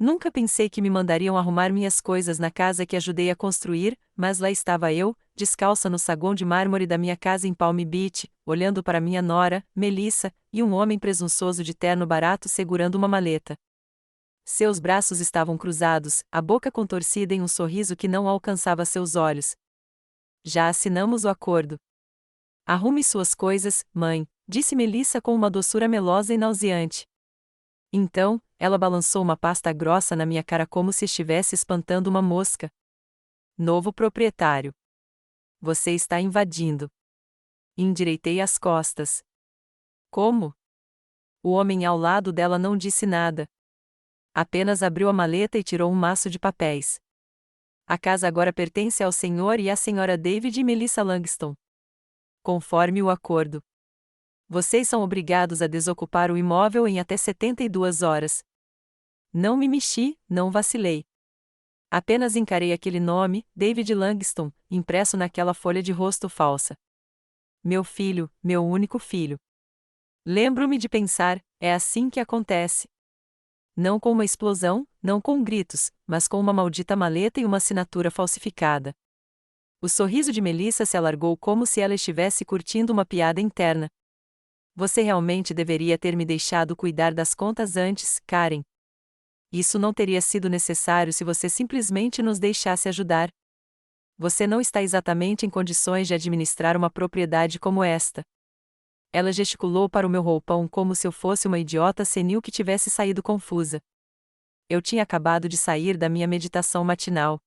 Nunca pensei que me mandariam arrumar minhas coisas na casa que ajudei a construir, mas lá estava eu, descalça no saguão de mármore da minha casa em Palm Beach, olhando para minha nora, Melissa, e um homem presunçoso de terno barato segurando uma maleta. Seus braços estavam cruzados, a boca contorcida em um sorriso que não alcançava seus olhos. Já assinamos o acordo. Arrume suas coisas, mãe, disse Melissa com uma doçura melosa e nauseante. Então, ela balançou uma pasta grossa na minha cara como se estivesse espantando uma mosca. Novo proprietário. Você está invadindo. Endireitei as costas. Como? O homem ao lado dela não disse nada. Apenas abriu a maleta e tirou um maço de papéis. A casa agora pertence ao senhor e à senhora David e Melissa Langston. Conforme o acordo. Vocês são obrigados a desocupar o imóvel em até 72 horas. Não me mexi, não vacilei. Apenas encarei aquele nome, David Langston, impresso naquela folha de rosto falsa. Meu filho, meu único filho. Lembro-me de pensar, é assim que acontece. Não com uma explosão, não com gritos, mas com uma maldita maleta e uma assinatura falsificada. O sorriso de Melissa se alargou como se ela estivesse curtindo uma piada interna. Você realmente deveria ter me deixado cuidar das contas antes, Karen. Isso não teria sido necessário se você simplesmente nos deixasse ajudar. Você não está exatamente em condições de administrar uma propriedade como esta. Ela gesticulou para o meu roupão como se eu fosse uma idiota senil que tivesse saído confusa. Eu tinha acabado de sair da minha meditação matinal.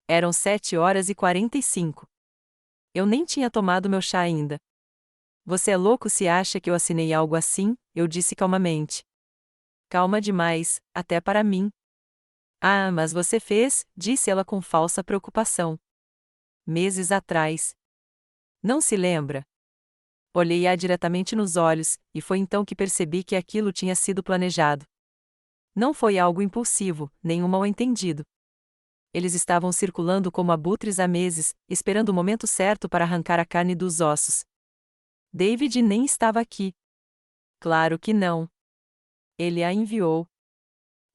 Eram 7h45. Eu nem tinha tomado meu chá ainda. Você é louco se acha que eu assinei algo assim, eu disse calmamente. Calma demais, até para mim. Ah, mas você fez, disse ela com falsa preocupação. Meses atrás. Não se lembra? Olhei-a diretamente nos olhos, e foi então que percebi que aquilo tinha sido planejado. Não foi algo impulsivo, nem um mal-entendido. Eles estavam circulando como abutres há meses, esperando o momento certo para arrancar a carne dos ossos. David nem estava aqui. Claro que não. Ele a enviou.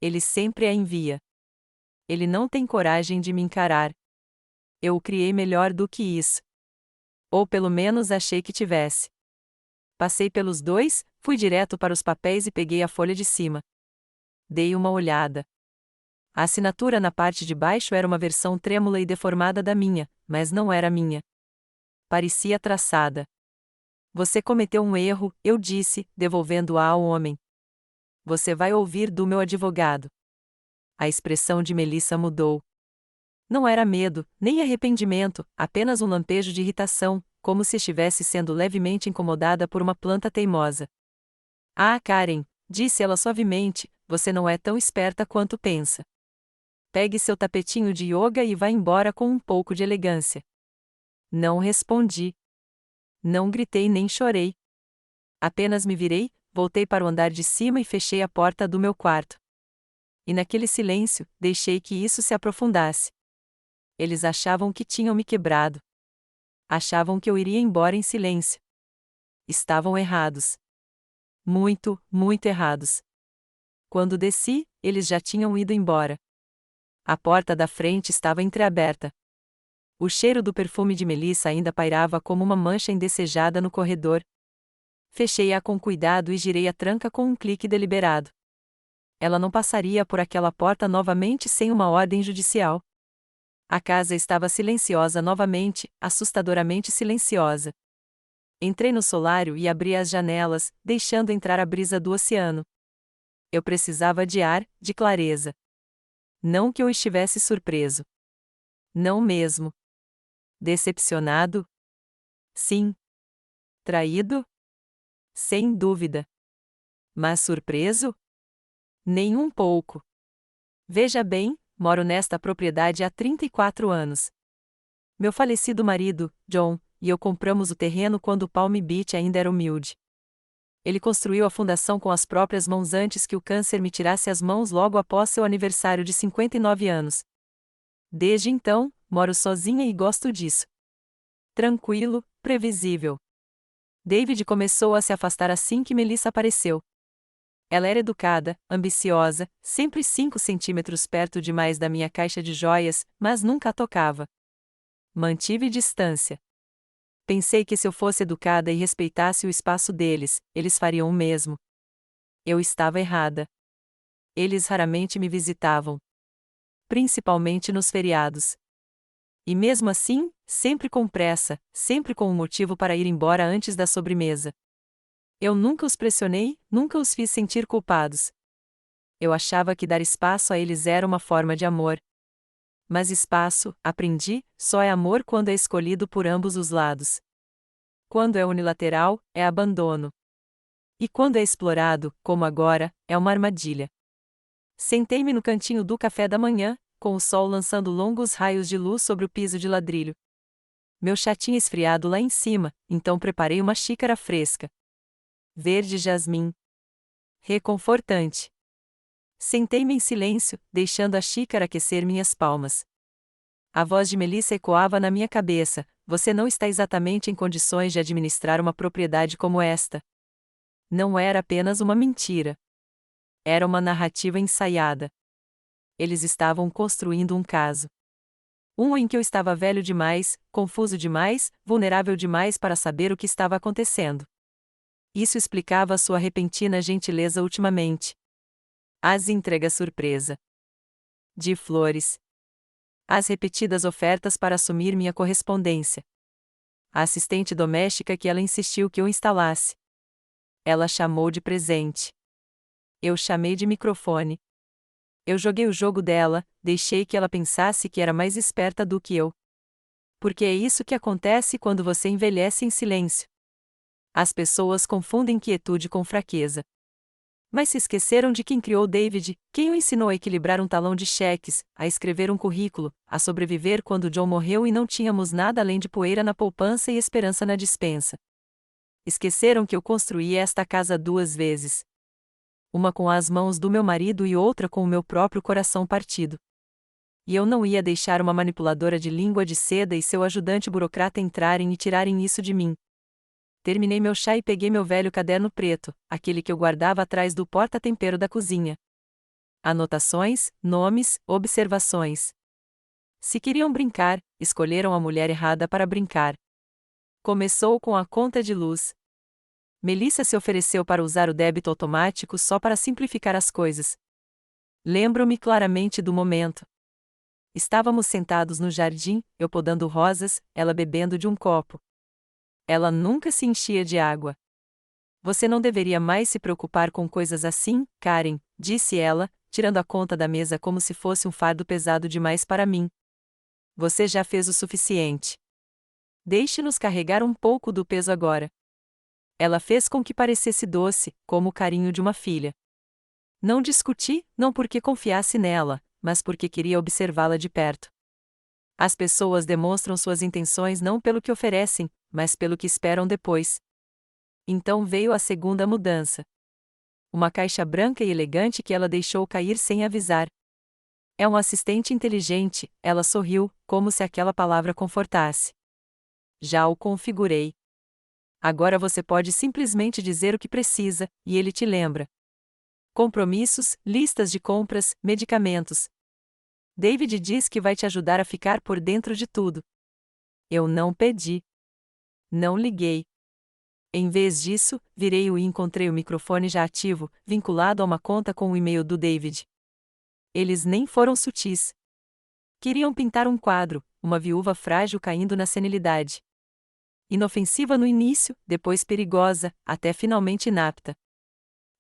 Ele sempre a envia. Ele não tem coragem de me encarar. Eu o criei melhor do que isso. Ou pelo menos achei que tivesse. Passei pelos dois, fui direto para os papéis e peguei a folha de cima. Dei uma olhada. A assinatura na parte de baixo era uma versão trêmula e deformada da minha, mas não era minha. Parecia traçada. Você cometeu um erro, eu disse, devolvendo-a ao homem. Você vai ouvir do meu advogado. A expressão de Melissa mudou. Não era medo, nem arrependimento, apenas um lampejo de irritação, como se estivesse sendo levemente incomodada por uma planta teimosa. Ah, Karen, disse ela suavemente, você não é tão esperta quanto pensa. Pegue seu tapetinho de yoga e vá embora com um pouco de elegância. Não respondi. Não gritei nem chorei. Apenas me virei, voltei para o andar de cima e fechei a porta do meu quarto. E naquele silêncio, deixei que isso se aprofundasse. Eles achavam que tinham me quebrado. Achavam que eu iria embora em silêncio. Estavam errados. Muito, muito errados. Quando desci, eles já tinham ido embora. A porta da frente estava entreaberta. O cheiro do perfume de Melissa ainda pairava como uma mancha indesejada no corredor. Fechei-a com cuidado e girei a tranca com um clique deliberado. Ela não passaria por aquela porta novamente sem uma ordem judicial. A casa estava silenciosa novamente, assustadoramente silenciosa. Entrei no solário e abri as janelas, deixando entrar a brisa do oceano. Eu precisava de ar, de clareza. Não que eu estivesse surpreso. Não mesmo. Decepcionado? Sim. Traído? Sem dúvida. Mas surpreso? Nem um pouco. Veja bem, moro nesta propriedade há 34 anos. Meu falecido marido, John, e eu compramos o terreno quando Palm Beach ainda era humilde. Ele construiu a fundação com as próprias mãos antes que o câncer me tirasse as mãos logo após seu aniversário de 59 anos. Desde então, moro sozinha e gosto disso. Tranquilo, previsível. David começou a se afastar assim que Melissa apareceu. Ela era educada, ambiciosa, sempre 5 centímetros perto demais da minha caixa de joias, mas nunca a tocava. Mantive distância. Pensei que se eu fosse educada e respeitasse o espaço deles, eles fariam o mesmo. Eu estava errada. Eles raramente me visitavam. Principalmente nos feriados. E mesmo assim, sempre com pressa, sempre com um motivo para ir embora antes da sobremesa. Eu nunca os pressionei, nunca os fiz sentir culpados. Eu achava que dar espaço a eles era uma forma de amor. Mas espaço, aprendi, só é amor quando é escolhido por ambos os lados. Quando é unilateral, é abandono. E quando é explorado, como agora, é uma armadilha. Sentei-me no cantinho do café da manhã, com o sol lançando longos raios de luz sobre o piso de ladrilho. Meu chá tinha esfriado lá em cima, então preparei uma xícara fresca. Verde jasmim. Reconfortante. Sentei-me em silêncio, deixando a xícara aquecer minhas palmas. A voz de Melissa ecoava na minha cabeça: você não está exatamente em condições de administrar uma propriedade como esta. Não era apenas uma mentira. Era uma narrativa ensaiada. Eles estavam construindo um caso. Um em que eu estava velho demais, confuso demais, vulnerável demais para saber o que estava acontecendo. Isso explicava a sua repentina gentileza ultimamente. As entregas surpresa. De flores. As repetidas ofertas para assumir minha correspondência. A assistente doméstica que ela insistiu que eu instalasse. Ela chamou de presente. Eu chamei de microfone. Eu joguei o jogo dela, deixei que ela pensasse que era mais esperta do que eu. Porque é isso que acontece quando você envelhece em silêncio. As pessoas confundem quietude com fraqueza. Mas se esqueceram de quem criou David, quem o ensinou a equilibrar um talão de cheques, a escrever um currículo, a sobreviver quando John morreu e não tínhamos nada além de poeira na poupança e esperança na despensa. Esqueceram que eu construí esta casa 2 vezes. Uma com as mãos do meu marido e outra com o meu próprio coração partido. E eu não ia deixar uma manipuladora de língua de seda e seu ajudante burocrata entrarem e tirarem isso de mim. Terminei meu chá e peguei meu velho caderno preto, aquele que eu guardava atrás do porta-tempero da cozinha. Anotações, nomes, observações. Se queriam brincar, escolheram a mulher errada para brincar. Começou com a conta de luz. Melissa se ofereceu para usar o débito automático só para simplificar as coisas. Lembro-me claramente do momento. Estávamos sentados no jardim, eu podando rosas, ela bebendo de um copo. Ela nunca se enchia de água. Você não deveria mais se preocupar com coisas assim, Karen, disse ela, tirando a conta da mesa como se fosse um fardo pesado demais para mim. Você já fez o suficiente. Deixe-nos carregar um pouco do peso agora. Ela fez com que parecesse doce, como o carinho de uma filha. Não discuti, não porque confiasse nela, mas porque queria observá-la de perto. As pessoas demonstram suas intenções não pelo que oferecem, mas pelo que esperam depois. Então veio a segunda mudança. Uma caixa branca e elegante que ela deixou cair sem avisar. É um assistente inteligente, ela sorriu, como se aquela palavra confortasse. Já o configurei. Agora você pode simplesmente dizer o que precisa, e ele te lembra. Compromissos, listas de compras, medicamentos. David diz que vai te ajudar a ficar por dentro de tudo. Eu não pedi. Não liguei. Em vez disso, virei-o e encontrei o microfone já ativo, vinculado a uma conta com o e-mail do David. Eles nem foram sutis. Queriam pintar um quadro, uma viúva frágil caindo na senilidade. Inofensiva no início, depois perigosa, até finalmente inapta.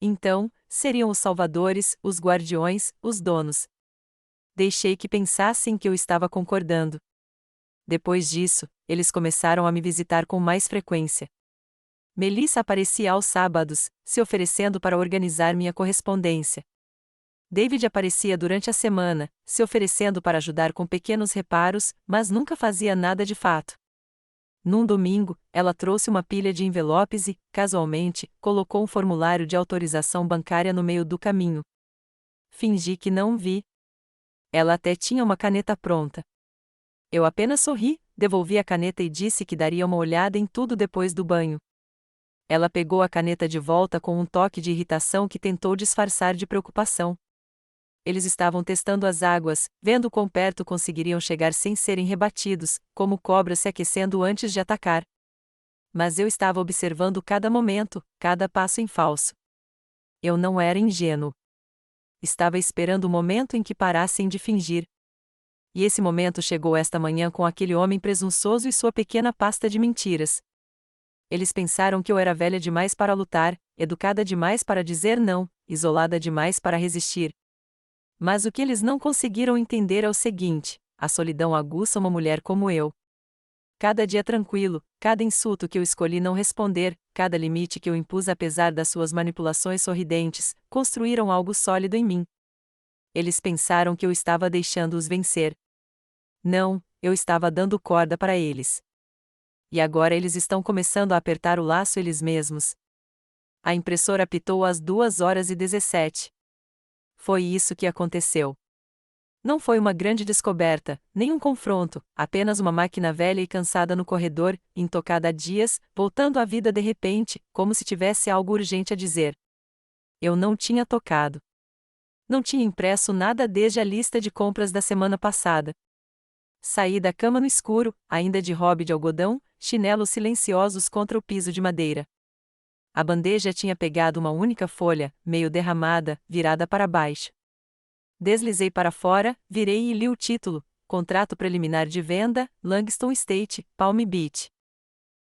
Então, seriam os salvadores, os guardiões, os donos. Deixei que pensassem que eu estava concordando. Depois disso, eles começaram a me visitar com mais frequência. Melissa aparecia aos sábados, se oferecendo para organizar minha correspondência. David aparecia durante a semana, se oferecendo para ajudar com pequenos reparos, mas nunca fazia nada de fato. Num domingo, ela trouxe uma pilha de envelopes e, casualmente, colocou um formulário de autorização bancária no meio do caminho. Fingi que não vi. Ela até tinha uma caneta pronta. Eu apenas sorri, devolvi a caneta e disse que daria uma olhada em tudo depois do banho. Ela pegou a caneta de volta com um toque de irritação que tentou disfarçar de preocupação. Eles estavam testando as águas, vendo quão perto conseguiriam chegar sem serem rebatidos, como cobras se aquecendo antes de atacar. Mas eu estava observando cada momento, cada passo em falso. Eu não era ingênuo. Estava esperando o momento em que parassem de fingir. E esse momento chegou esta manhã com aquele homem presunçoso e sua pequena pasta de mentiras. Eles pensaram que eu era velha demais para lutar, educada demais para dizer não, isolada demais para resistir. Mas o que eles não conseguiram entender é o seguinte: a solidão aguça uma mulher como eu. Cada dia tranquilo, cada insulto que eu escolhi não responder, cada limite que eu impus apesar das suas manipulações sorridentes, construíram algo sólido em mim. Eles pensaram que eu estava deixando-os vencer. Não, eu estava dando corda para eles. E agora eles estão começando a apertar o laço eles mesmos. A impressora apitou às 2h17. Foi isso que aconteceu. Não foi uma grande descoberta, nem um confronto, apenas uma máquina velha e cansada no corredor, intocada há dias, voltando à vida de repente, como se tivesse algo urgente a dizer. Eu não tinha tocado. Não tinha impresso nada desde a lista de compras da semana passada. Saí da cama no escuro, ainda de hobby de algodão, chinelos silenciosos contra o piso de madeira. A bandeja tinha pegado uma única folha, meio derramada, virada para baixo. Deslizei para fora, virei e li o título: Contrato preliminar de venda, Langston Estate, Palm Beach.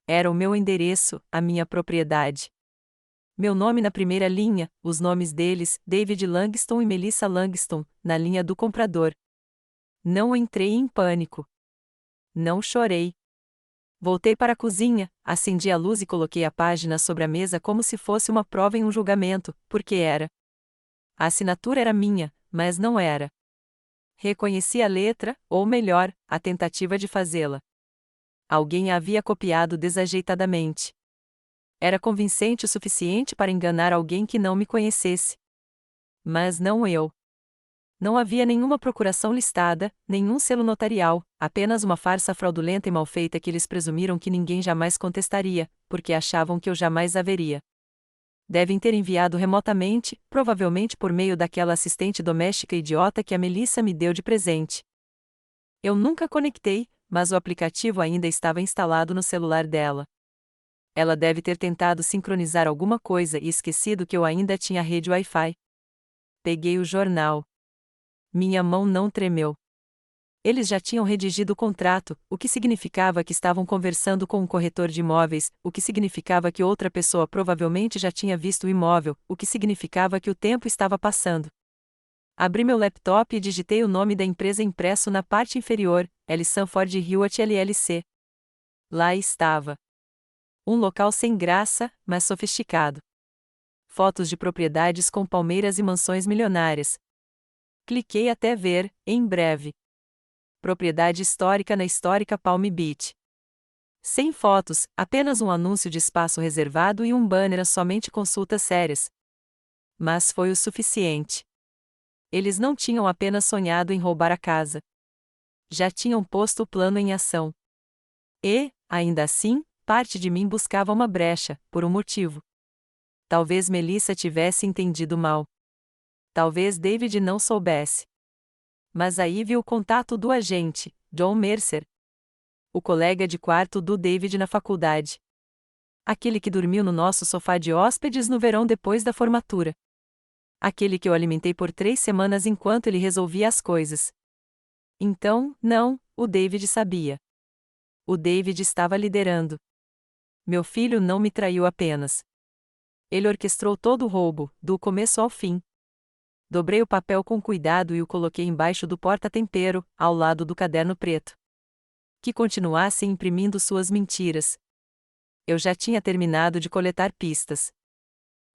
Era o meu endereço, a minha propriedade. Meu nome na primeira linha, os nomes deles, David Langston e Melissa Langston, na linha do comprador. Não entrei em pânico. Não chorei. Voltei para a cozinha, acendi a luz e coloquei a página sobre a mesa como se fosse uma prova em um julgamento, porque era. A assinatura era minha, mas não era. Reconheci a letra, ou melhor, a tentativa de fazê-la. Alguém a havia copiado desajeitadamente. Era convincente o suficiente para enganar alguém que não me conhecesse. Mas não eu. Não havia nenhuma procuração listada, nenhum selo notarial, apenas uma farsa fraudulenta e mal feita que eles presumiram que ninguém jamais contestaria, porque achavam que eu jamais haveria. Devem ter enviado remotamente, provavelmente por meio daquela assistente doméstica idiota que a Melissa me deu de presente. Eu nunca conectei, mas o aplicativo ainda estava instalado no celular dela. Ela deve ter tentado sincronizar alguma coisa e esquecido que eu ainda tinha rede Wi-Fi. Peguei o jornal. Minha mão não tremeu. Eles já tinham redigido o contrato, o que significava que estavam conversando com um corretor de imóveis, o que significava que outra pessoa provavelmente já tinha visto o imóvel, o que significava que o tempo estava passando. Abri meu laptop e digitei o nome da empresa impresso na parte inferior, L. Sanford Hewitt LLC. Lá estava. Um local sem graça, mas sofisticado. Fotos de propriedades com palmeiras e mansões milionárias. Cliquei até ver, em breve. Propriedade histórica na histórica Palm Beach. Sem fotos, apenas um anúncio de espaço reservado e um banner a somente consultas sérias. Mas foi o suficiente. Eles não tinham apenas sonhado em roubar a casa. Já tinham posto o plano em ação. E, ainda assim, parte de mim buscava uma brecha, por um motivo. Talvez Melissa tivesse entendido mal. Talvez David não soubesse. Mas aí vi o contato do agente, John Mercer. O colega de quarto do David na faculdade. Aquele que dormiu no nosso sofá de hóspedes no verão depois da formatura. Aquele que eu alimentei por 3 semanas enquanto ele resolvia as coisas. Então, não, o David sabia. O David estava liderando. Meu filho não me traiu apenas. Ele orquestrou todo o roubo, do começo ao fim. Dobrei o papel com cuidado e o coloquei embaixo do porta-tempero, ao lado do caderno preto. Que continuasse imprimindo suas mentiras. Eu já tinha terminado de coletar pistas.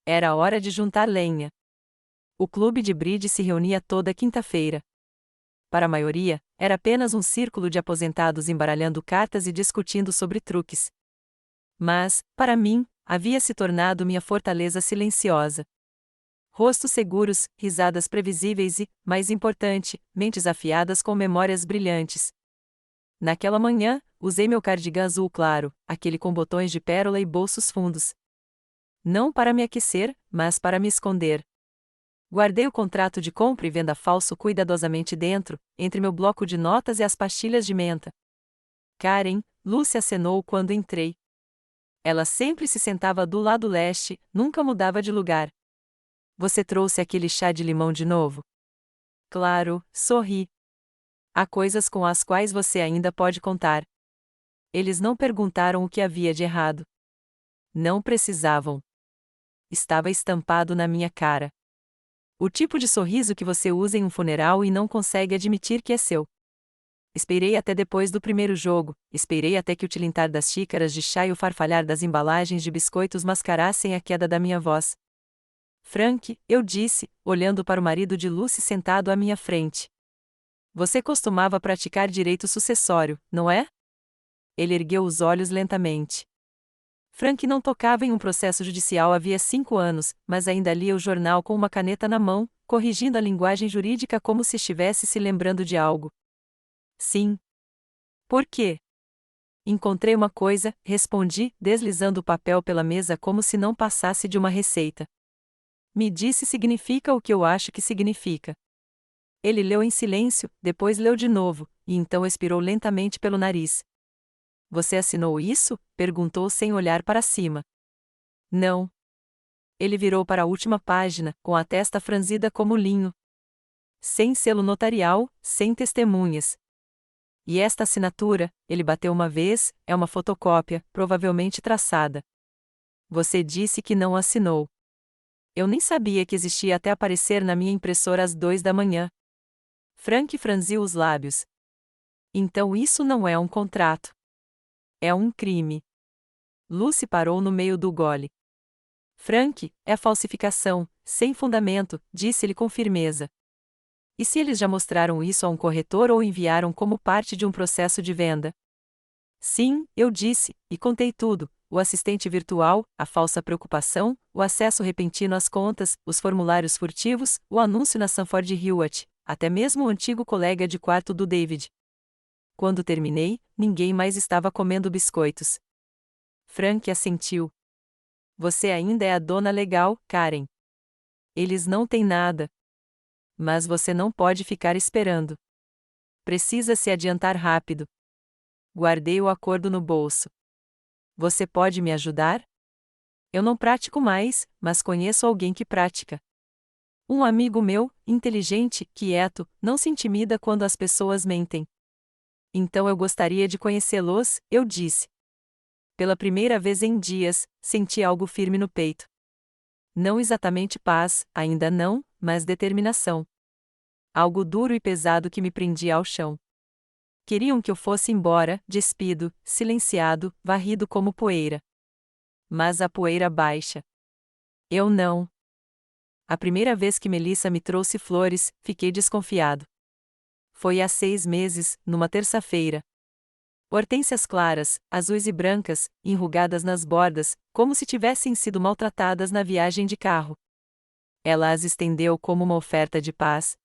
Era hora de juntar lenha. O clube de bridge se reunia toda quinta-feira. Para a maioria, era apenas um círculo de aposentados embaralhando cartas e discutindo sobre truques. Mas, para mim, havia se tornado minha fortaleza silenciosa. Rostos seguros, risadas previsíveis e, mais importante, mentes afiadas com memórias brilhantes. Naquela manhã, usei meu cardigan azul claro, aquele com botões de pérola e bolsos fundos. Não para me aquecer, mas para me esconder. Guardei o contrato de compra e venda falso cuidadosamente dentro, entre meu bloco de notas e as pastilhas de menta. Karen, Lucy acenou quando entrei. Ela sempre se sentava do lado leste, nunca mudava de lugar. Você trouxe aquele chá de limão de novo? Claro, sorri. Há coisas com as quais você ainda pode contar. Eles não perguntaram o que havia de errado. Não precisavam. Estava estampado na minha cara. O tipo de sorriso que você usa em um funeral e não consegue admitir que é seu. Esperei até depois do primeiro jogo, esperei até que o tilintar das xícaras de chá e o farfalhar das embalagens de biscoitos mascarassem a queda da minha voz. Frank, eu disse, olhando para o marido de Lucy sentado à minha frente. Você costumava praticar direito sucessório, não é? Ele ergueu os olhos lentamente. Frank não tocava em um processo judicial havia 5 anos, mas ainda lia o jornal com uma caneta na mão, corrigindo a linguagem jurídica como se estivesse se lembrando de algo. Sim. Por quê? Encontrei uma coisa, respondi, deslizando o papel pela mesa como se não passasse de uma receita. Me disse significa o que eu acho que significa. Ele leu em silêncio, depois leu de novo, e então expirou lentamente pelo nariz. Você assinou isso? Perguntou sem olhar para cima. Não. Ele virou para a última página, com a testa franzida como linho. Sem selo notarial, sem testemunhas. E esta assinatura, ele bateu uma vez, é uma fotocópia, provavelmente traçada. Você disse que não assinou. Eu nem sabia que existia até aparecer na minha impressora às 2 da manhã. Frank franziu os lábios. Então isso não é um contrato. É um crime. Lucy parou no meio do gole. Frank, é falsificação, sem fundamento, disse-ele com firmeza. E se eles já mostraram isso a um corretor ou enviaram como parte de um processo de venda? Sim, eu disse, e contei tudo: o assistente virtual, a falsa preocupação, o acesso repentino às contas, os formulários furtivos, o anúncio na Sanford Hewitt, até mesmo o antigo colega de quarto do David. Quando terminei, ninguém mais estava comendo biscoitos. Frank assentiu. Você ainda é a dona legal, Karen. Eles não têm nada. Mas você não pode ficar esperando. Precisa se adiantar rápido. Guardei o acordo no bolso. Você pode me ajudar? Eu não pratico mais, mas conheço alguém que pratica. Um amigo meu, inteligente, quieto, não se intimida quando as pessoas mentem. Então eu gostaria de conhecê-los, eu disse. Pela primeira vez em dias, senti algo firme no peito. Não exatamente paz, ainda não, mas determinação. Algo duro e pesado que me prendia ao chão. Queriam que eu fosse embora, despido, silenciado, varrido como poeira. Mas a poeira baixa. Eu não. A primeira vez que Melissa me trouxe flores, fiquei desconfiado. Foi há 6 meses, numa terça-feira. Hortênsias claras, azuis e brancas, enrugadas nas bordas, como se tivessem sido maltratadas na viagem de carro. Ela as estendeu como uma oferta de paz.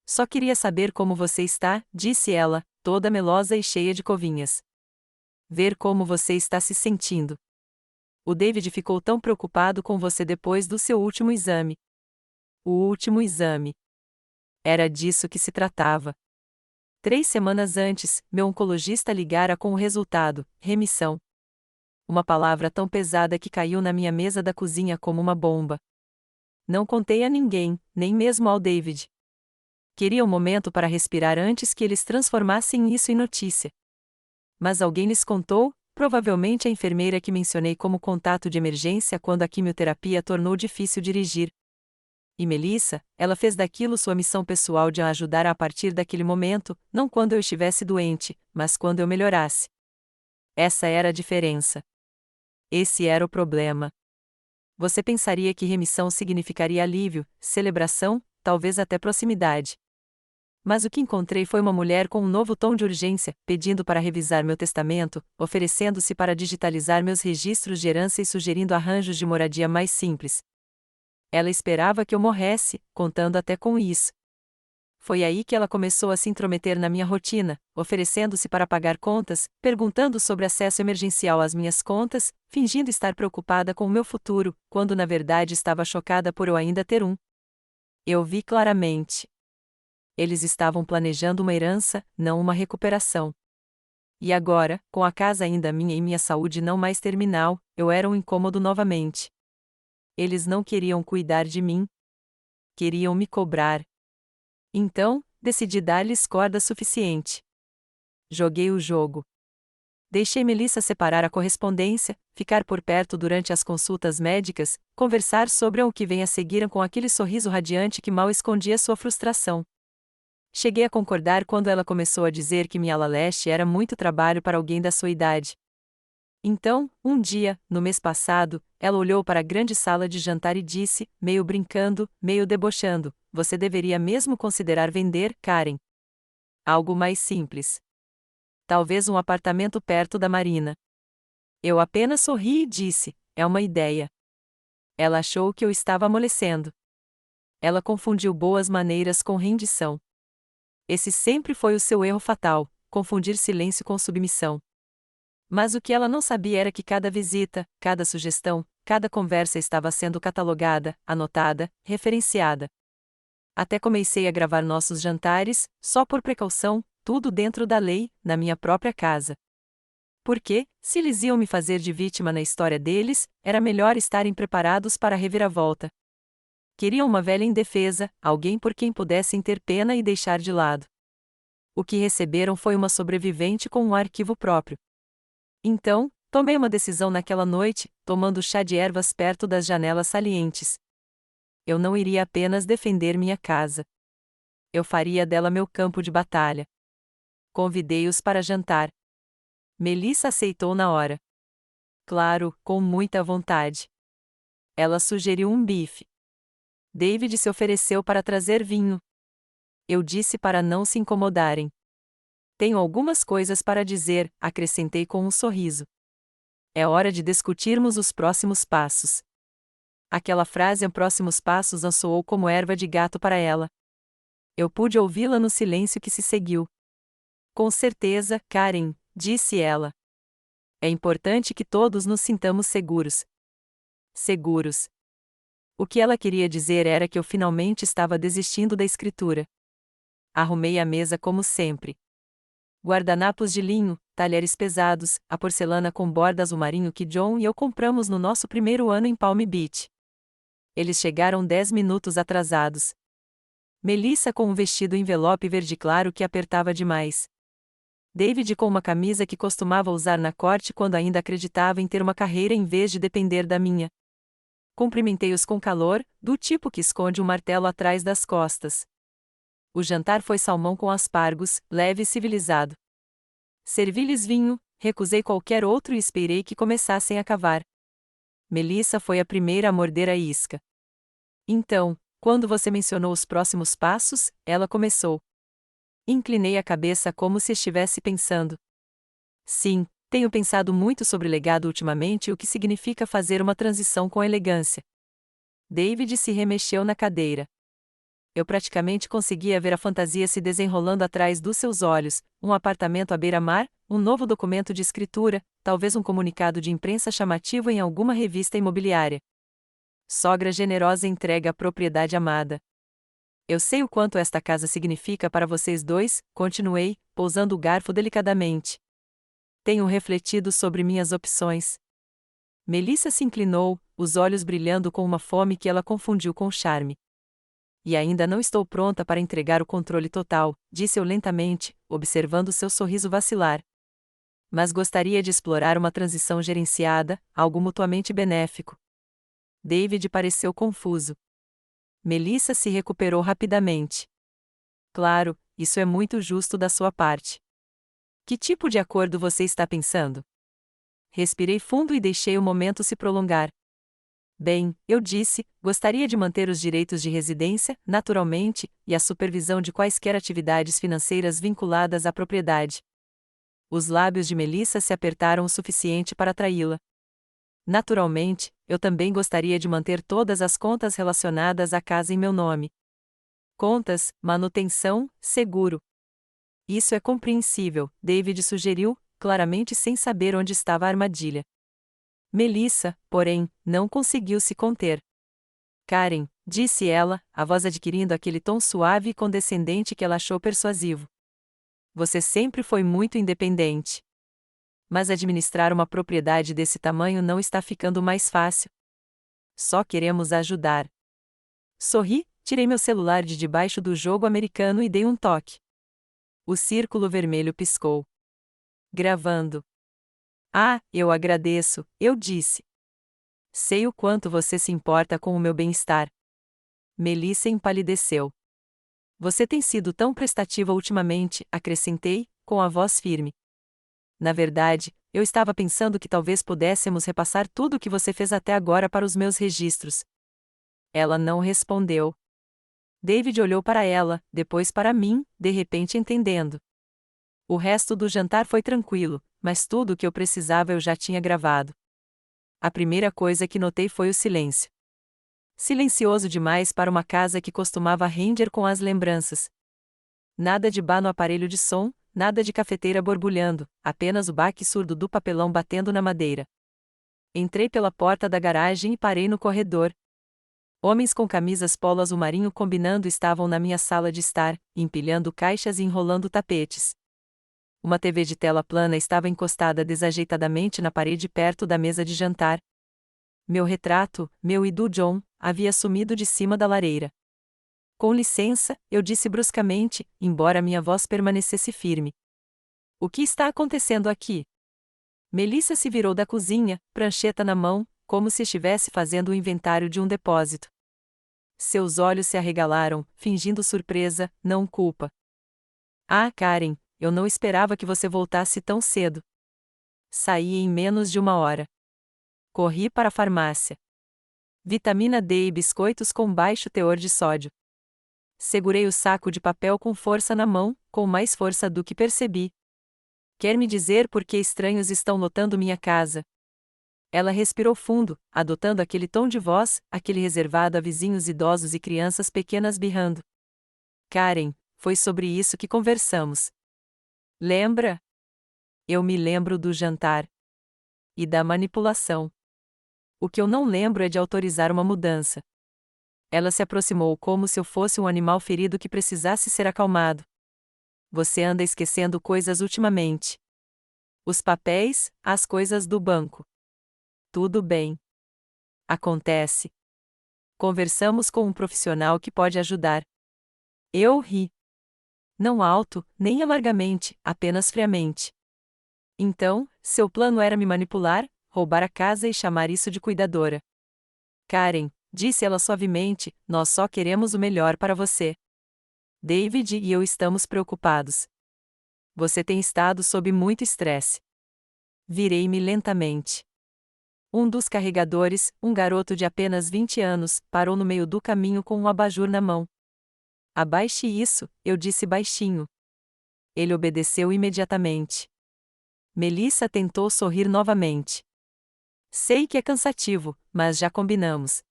Só queria saber como você está, disse ela, toda melosa e cheia de covinhas. Ver como você está se sentindo. O David ficou tão preocupado com você depois do seu último exame. O último exame. Era disso que se tratava. 3 semanas antes, meu oncologista ligara com o resultado: remissão. Uma palavra tão pesada que caiu na minha mesa da cozinha como uma bomba. Não contei a ninguém, nem mesmo ao David. Queria um momento para respirar antes que eles transformassem isso em notícia. Mas alguém lhes contou, provavelmente a enfermeira que mencionei como contato de emergência quando a quimioterapia tornou difícil dirigir. E Melissa, ela fez daquilo sua missão pessoal de a ajudar a partir daquele momento, não quando eu estivesse doente, mas quando eu melhorasse. Essa era a diferença. Esse era o problema. Você pensaria que remissão significaria alívio, celebração, talvez até proximidade. Mas o que encontrei foi uma mulher com um novo tom de urgência, pedindo para revisar meu testamento, oferecendo-se para digitalizar meus registros de herança e sugerindo arranjos de moradia mais simples. Ela esperava que eu morresse, contando até com isso. Foi aí que ela começou a se intrometer na minha rotina, oferecendo-se para pagar contas, perguntando sobre acesso emergencial às minhas contas, fingindo estar preocupada com o meu futuro, quando na verdade estava chocada por eu ainda ter um. Eu vi claramente. Eles estavam planejando uma herança, não uma recuperação. E agora, com a casa ainda minha e minha saúde não mais terminal, eu era um incômodo novamente. Eles não queriam cuidar de mim. Queriam me cobrar. Então, decidi dar-lhes corda suficiente. Joguei o jogo. Deixei Melissa separar a correspondência, ficar por perto durante as consultas médicas, conversar sobre o que vem a seguir com aquele sorriso radiante que mal escondia sua frustração. Cheguei a concordar quando ela começou a dizer que minha ala leste era muito trabalho para alguém da sua idade. Então, um dia, no mês passado, ela olhou para a grande sala de jantar e disse, meio brincando, meio debochando: "Você deveria mesmo considerar vender, Karen. Algo mais simples. Talvez um apartamento perto da marina." Eu apenas sorri e disse: "É uma ideia." Ela achou que eu estava amolecendo. Ela confundiu boas maneiras com rendição. Esse sempre foi o seu erro fatal: confundir silêncio com submissão. Mas o que ela não sabia era que cada visita, cada sugestão, cada conversa estava sendo catalogada, anotada, referenciada. Até comecei a gravar nossos jantares, só por precaução, tudo dentro da lei, na minha própria casa. Porque, se eles iam me fazer de vítima na história deles, era melhor estarem preparados para a reviravolta. Queriam uma velha indefesa, alguém por quem pudessem ter pena e deixar de lado. O que receberam foi uma sobrevivente com um arquivo próprio. Então, tomei uma decisão naquela noite, tomando chá de ervas perto das janelas salientes. Eu não iria apenas defender minha casa. Eu faria dela meu campo de batalha. Convidei-os para jantar. Melissa aceitou na hora. Claro, com muita vontade. Ela sugeriu um bife. David se ofereceu para trazer vinho. Eu disse para não se incomodarem. Tenho algumas coisas para dizer, acrescentei com um sorriso. É hora de discutirmos os próximos passos. Aquela frase próximos passos soou como erva de gato para ela. Eu pude ouvi-la no silêncio que se seguiu. Com certeza, Karen, disse ela. É importante que todos nos sintamos seguros. Seguros. O que ela queria dizer era que eu finalmente estava desistindo da escritura. Arrumei a mesa como sempre. Guardanapos de linho, talheres pesados, a porcelana com borda azul marinho que John e eu compramos no nosso primeiro ano em Palm Beach. Eles chegaram 10 minutos atrasados. Melissa com um vestido envelope verde claro que apertava demais. David com uma camisa que costumava usar na corte quando ainda acreditava em ter uma carreira em vez de depender da minha. Cumprimentei-os com calor, do tipo que esconde um martelo atrás das costas. O jantar foi salmão com aspargos, leve e civilizado. Servi-lhes vinho, recusei qualquer outro e esperei que começassem a cavar. Melissa foi a primeira a morder a isca. Então, quando você mencionou os próximos passos, ela começou. Inclinei a cabeça como se estivesse pensando. Sim, tenho pensado muito sobre legado ultimamente e o que significa fazer uma transição com elegância. David se remexeu na cadeira. Eu praticamente conseguia ver a fantasia se desenrolando atrás dos seus olhos, um apartamento à beira-mar, um novo documento de escritura, talvez um comunicado de imprensa chamativo em alguma revista imobiliária. Sogra generosa entrega a propriedade amada. Eu sei o quanto esta casa significa para vocês dois, continuei, pousando o garfo delicadamente. Tenho refletido sobre minhas opções. Melissa se inclinou, os olhos brilhando com uma fome que ela confundiu com charme. E ainda não estou pronta para entregar o controle total, disse eu lentamente, observando seu sorriso vacilar. Mas gostaria de explorar uma transição gerenciada, algo mutuamente benéfico. David pareceu confuso. Melissa se recuperou rapidamente. Claro, isso é muito justo da sua parte. Que tipo de acordo você está pensando? Respirei fundo e deixei o momento se prolongar. Bem, eu disse, gostaria de manter os direitos de residência, naturalmente, e a supervisão de quaisquer atividades financeiras vinculadas à propriedade. Os lábios de Melissa se apertaram o suficiente para atraí-la. Naturalmente, eu também gostaria de manter todas as contas relacionadas à casa em meu nome. Contas, manutenção, seguro. Isso é compreensível, David sugeriu, claramente sem saber onde estava a armadilha. Melissa, porém, não conseguiu se conter. Karen, disse ela, a voz adquirindo aquele tom suave e condescendente que ela achou persuasivo. Você sempre foi muito independente. Mas administrar uma propriedade desse tamanho não está ficando mais fácil. Só queremos ajudar. Sorri, tirei meu celular de debaixo do jogo americano e dei um toque. O círculo vermelho piscou. Gravando. Ah, eu agradeço, eu disse. Sei o quanto você se importa com o meu bem-estar. Melissa empalideceu. Você tem sido tão prestativa ultimamente, acrescentei, com a voz firme. Na verdade, eu estava pensando que talvez pudéssemos repassar tudo o que você fez até agora para os meus registros. Ela não respondeu. David olhou para ela, depois para mim, de repente entendendo. O resto do jantar foi tranquilo, mas tudo o que eu precisava eu já tinha gravado. A primeira coisa que notei foi o silêncio. Silencioso demais para uma casa que costumava render com as lembranças. Nada de bar no aparelho de som, nada de cafeteira borbulhando, apenas o baque surdo do papelão batendo na madeira. Entrei pela porta da garagem e parei no corredor. Homens com camisas polo azul marinho combinando estavam na minha sala de estar, empilhando caixas e enrolando tapetes. Uma TV de tela plana estava encostada desajeitadamente na parede perto da mesa de jantar. Meu retrato, meu e do John, havia sumido de cima da lareira. Com licença, eu disse bruscamente, embora minha voz permanecesse firme. O que está acontecendo aqui? Melissa se virou da cozinha, prancheta na mão, como se estivesse fazendo o inventário de um depósito. Seus olhos se arregalaram, fingindo surpresa, não culpa. Ah, Karen, eu não esperava que você voltasse tão cedo. Saí em menos de 1 hora. Corri para a farmácia. Vitamina D e biscoitos com baixo teor de sódio. Segurei o saco de papel com força na mão, com mais força do que percebi. Quer me dizer por que estranhos estão lotando minha casa? Ela respirou fundo, adotando aquele tom de voz, aquele reservado a vizinhos idosos e crianças pequenas berrando. Karen, foi sobre isso que conversamos. Lembra? Eu me lembro do jantar. E da manipulação. O que eu não lembro é de autorizar uma mudança. Ela se aproximou como se eu fosse um animal ferido que precisasse ser acalmado. Você anda esquecendo coisas ultimamente. Os papéis, as coisas do banco. Tudo bem. Acontece. Conversamos com um profissional que pode ajudar. Eu ri. Não alto, nem amargamente, apenas friamente. Então, seu plano era me manipular, roubar a casa e chamar isso de cuidadora. Karen, disse ela suavemente, nós só queremos o melhor para você. David e eu estamos preocupados. Você tem estado sob muito estresse. Virei-me lentamente. Um dos carregadores, um garoto de apenas 20 anos, parou no meio do caminho com um abajur na mão. Abaixe isso, eu disse baixinho. Ele obedeceu imediatamente. Melissa tentou sorrir novamente. Sei que é cansativo, mas já combinamos.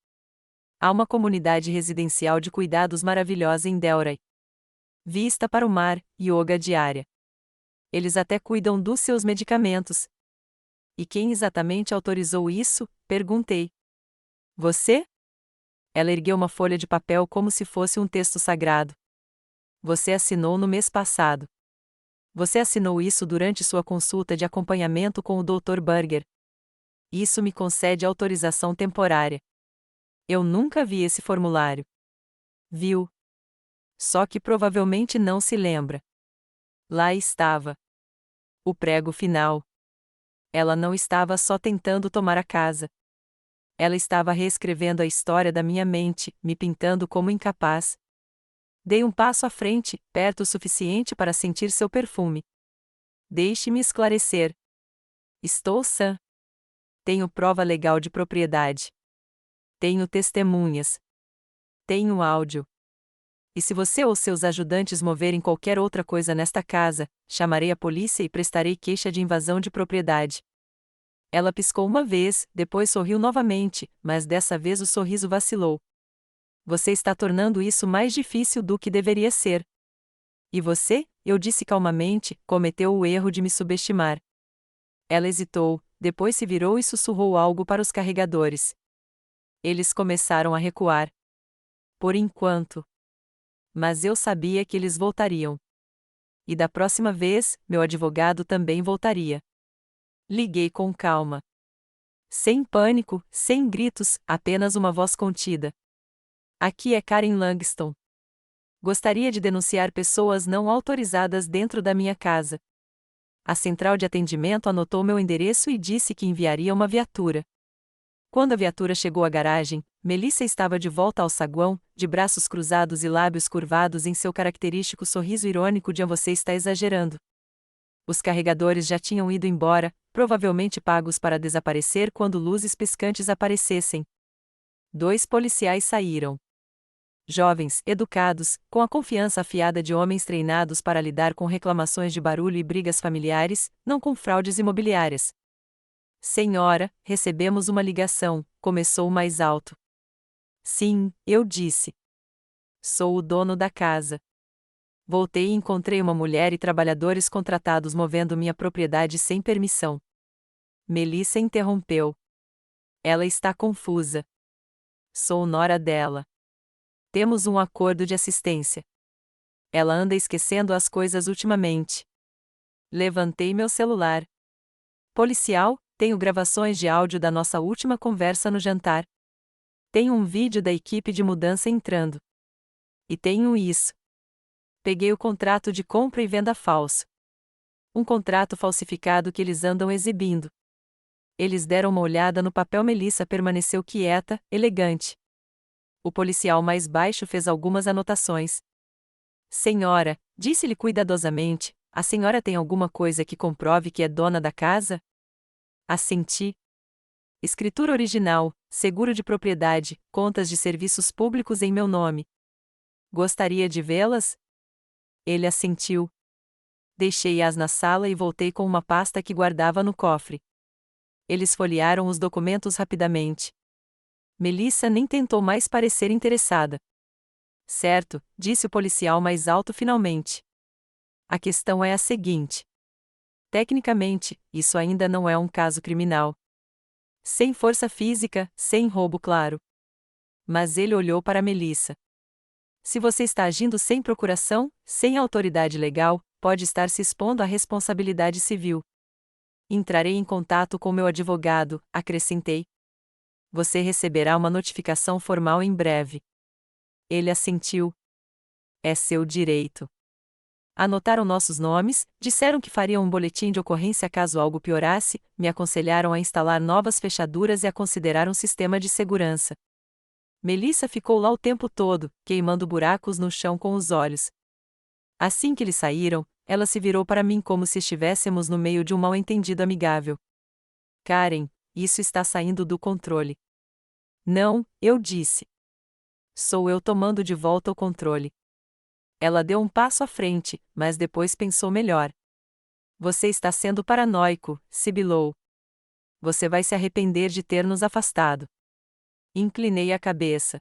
Há uma comunidade residencial de cuidados maravilhosa em Delray. Vista para o mar, yoga diária. Eles até cuidam dos seus medicamentos. E quem exatamente autorizou isso? Perguntei. Você? Ela ergueu uma folha de papel como se fosse um texto sagrado. Você assinou no mês passado. Você assinou isso durante sua consulta de acompanhamento com o Dr. Burger. Isso me concede autorização temporária. Eu nunca vi esse formulário. Viu? Só que provavelmente não se lembra. Lá estava. O prego final. Ela não estava só tentando tomar a casa. Ela estava reescrevendo a história da minha mente, me pintando como incapaz. Dei um passo à frente, perto o suficiente para sentir seu perfume. Deixe-me esclarecer. Estou sã. Tenho prova legal de propriedade. Tenho testemunhas. Tenho áudio. E se você ou seus ajudantes moverem qualquer outra coisa nesta casa, chamarei a polícia e prestarei queixa de invasão de propriedade. Ela piscou uma vez, depois sorriu novamente, mas dessa vez o sorriso vacilou. Você está tornando isso mais difícil do que deveria ser. E você, eu disse calmamente, cometeu o erro de me subestimar. Ela hesitou, depois se virou e sussurrou algo para os carregadores. Eles começaram a recuar. Por enquanto. Mas eu sabia que eles voltariam. E da próxima vez, meu advogado também voltaria. Liguei com calma. Sem pânico, sem gritos, apenas uma voz contida. Aqui é Karen Langston. Gostaria de denunciar pessoas não autorizadas dentro da minha casa. A central de atendimento anotou meu endereço e disse que enviaria uma viatura. Quando a viatura chegou à garagem, Melissa estava de volta ao saguão, de braços cruzados e lábios curvados em seu característico sorriso irônico de "você está exagerando". Os carregadores já tinham ido embora, provavelmente pagos para desaparecer quando luzes piscantes aparecessem. 2 policiais saíram. Jovens, educados, com a confiança afiada de homens treinados para lidar com reclamações de barulho e brigas familiares, não com fraudes imobiliárias. "Senhora, recebemos uma ligação", começou o mais alto. "Sim", eu disse. "Sou o dono da casa. Voltei e encontrei uma mulher e trabalhadores contratados movendo minha propriedade sem permissão." Melissa interrompeu. "Ela está confusa. Sou nora dela. Temos um acordo de assistência. Ela anda esquecendo as coisas ultimamente." Levantei meu celular. "Policial, tenho gravações de áudio da nossa última conversa no jantar. Tenho um vídeo da equipe de mudança entrando. E tenho isso." Peguei o contrato de compra e venda falso. Um contrato falsificado que eles andam exibindo. Eles deram uma olhada no papel. Melissa permaneceu quieta, elegante. O policial mais baixo fez algumas anotações. "Senhora", disse-lhe cuidadosamente, "a senhora tem alguma coisa que comprove que é dona da casa?" Assenti. "Escritura original, seguro de propriedade, contas de serviços públicos em meu nome. Gostaria de vê-las?" Ele assentiu. Deixei-as na sala e voltei com uma pasta que guardava no cofre. Eles folhearam os documentos rapidamente. Melissa nem tentou mais parecer interessada. "Certo", disse o policial mais alto finalmente. "A questão é a seguinte. Tecnicamente, isso ainda não é um caso criminal. Sem força física, sem roubo, claro." Mas ele olhou para Melissa. "Se você está agindo sem procuração, sem autoridade legal, pode estar se expondo à responsabilidade civil." "Entrarei em contato com meu advogado", acrescentei. "Você receberá uma notificação formal em breve." Ele assentiu. "É seu direito." Anotaram nossos nomes, disseram que fariam um boletim de ocorrência caso algo piorasse, me aconselharam a instalar novas fechaduras e a considerar um sistema de segurança. Melissa ficou lá o tempo todo, queimando buracos no chão com os olhos. Assim que eles saíram, ela se virou para mim como se estivéssemos no meio de um mal-entendido amigável. "Karen, isso está saindo do controle." "Não", eu disse. "Sou eu tomando de volta o controle." Ela deu um passo à frente, mas depois pensou melhor. "Você está sendo paranoico", sibilou. "Você vai se arrepender de ter nos afastado." Inclinei a cabeça.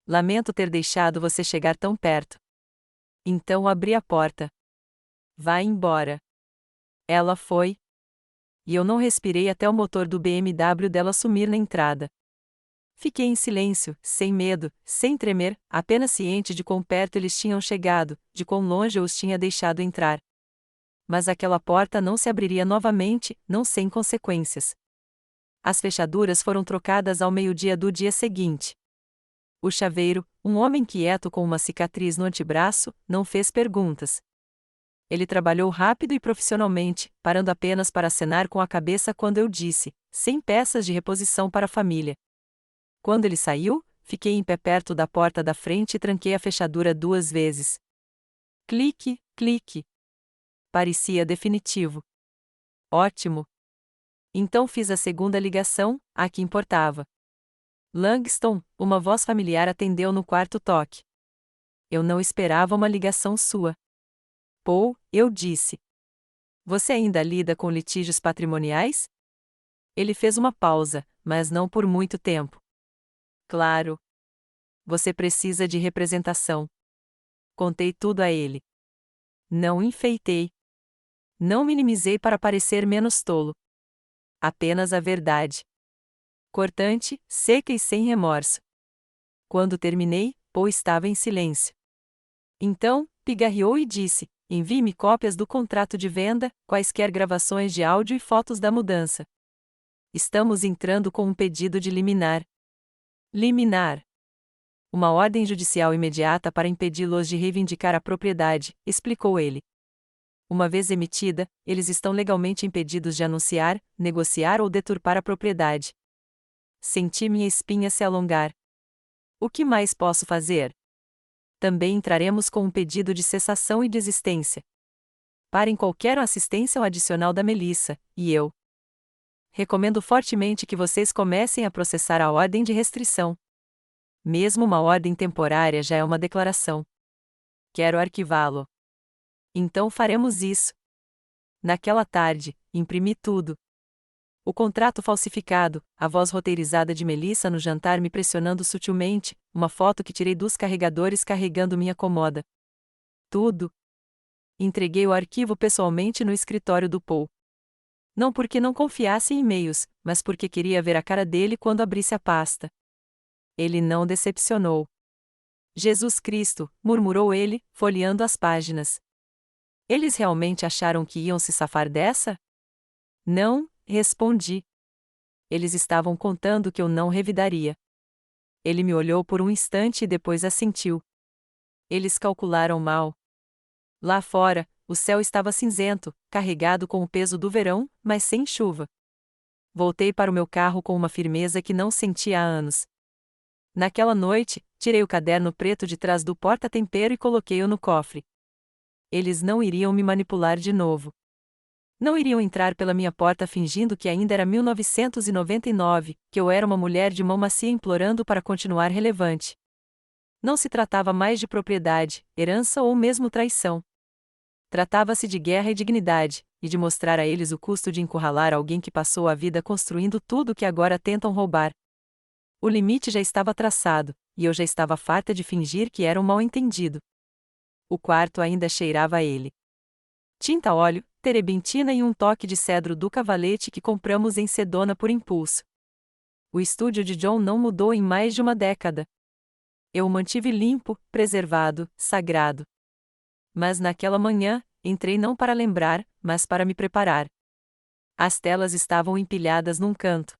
"Lamento ter deixado você chegar tão perto." Então abri a porta. "Vá embora." Ela foi. E eu não respirei até o motor do BMW dela sumir na entrada. Fiquei em silêncio, sem medo, sem tremer, apenas ciente de quão perto eles tinham chegado, de quão longe eu os tinha deixado entrar. Mas aquela porta não se abriria novamente, não sem consequências. As fechaduras foram trocadas ao meio-dia do dia seguinte. O chaveiro, um homem quieto com uma cicatriz no antebraço, não fez perguntas. Ele trabalhou rápido e profissionalmente, parando apenas para acenar com a cabeça quando eu disse: "sem peças de reposição para a família." Quando ele saiu, fiquei em pé perto da porta da frente e tranquei a fechadura 2 vezes. Clique, clique. Parecia definitivo. Ótimo. Então fiz a segunda ligação, a que importava. "Langston", uma voz familiar atendeu no quarto toque. "Eu não esperava uma ligação sua." "Paul", eu disse. "Você ainda lida com litígios patrimoniais?" Ele fez uma pausa, mas não por muito tempo. "Claro." Você precisa de representação. Contei tudo a ele. Não enfeitei. Não minimizei para parecer menos tolo. Apenas a verdade. Cortante, seca e sem remorso. Quando terminei, Paul estava em silêncio. Então, pigarreou e disse: envie-me cópias do contrato de venda, quaisquer gravações de áudio e fotos da mudança. Estamos entrando com um pedido de liminar. Liminar. Uma ordem judicial imediata para impedi-los de reivindicar a propriedade, explicou ele. Uma vez emitida, eles estão legalmente impedidos de anunciar, negociar ou deturpar a propriedade. Senti minha espinha se alongar. O que mais posso fazer? Também entraremos com um pedido de cessação e desistência. Parem qualquer assistência ou adicional da Melissa, e eu recomendo fortemente que vocês comecem a processar a ordem de restrição. Mesmo uma ordem temporária já é uma declaração. Quero arquivá-lo. Então faremos isso. Naquela tarde, imprimi tudo. O contrato falsificado, a voz roteirizada de Melissa no jantar me pressionando sutilmente, uma foto que tirei dos carregadores carregando minha comoda. Tudo. Entreguei o arquivo pessoalmente no escritório do Paul. Não porque não confiasse em e-mails, mas porque queria ver a cara dele quando abrisse a pasta. Ele não decepcionou. Jesus Cristo, murmurou ele, folheando as páginas. Eles realmente acharam que iam se safar dessa? Não, respondi. Eles estavam contando que eu não revidaria. Ele me olhou por um instante e depois assentiu. Eles calcularam mal. Lá fora, o céu estava cinzento, carregado com o peso do verão, mas sem chuva. Voltei para o meu carro com uma firmeza que não sentia há anos. Naquela noite, tirei o caderno preto de trás do porta-tempero e coloquei-o no cofre. Eles não iriam me manipular de novo. Não iriam entrar pela minha porta fingindo que ainda era 1999, que eu era uma mulher de mão macia implorando para continuar relevante. Não se tratava mais de propriedade, herança ou mesmo traição. Tratava-se de guerra e dignidade, e de mostrar a eles o custo de encurralar alguém que passou a vida construindo tudo o que agora tentam roubar. O limite já estava traçado, e eu já estava farta de fingir que era um mal-entendido. O quarto ainda cheirava a ele. Tinta óleo, terebentina e um toque de cedro do cavalete que compramos em Sedona por impulso. O estúdio de John não mudou em mais de uma década. Eu o mantive limpo, preservado, sagrado. Mas naquela manhã, entrei não para lembrar, mas para me preparar. As telas estavam empilhadas num canto.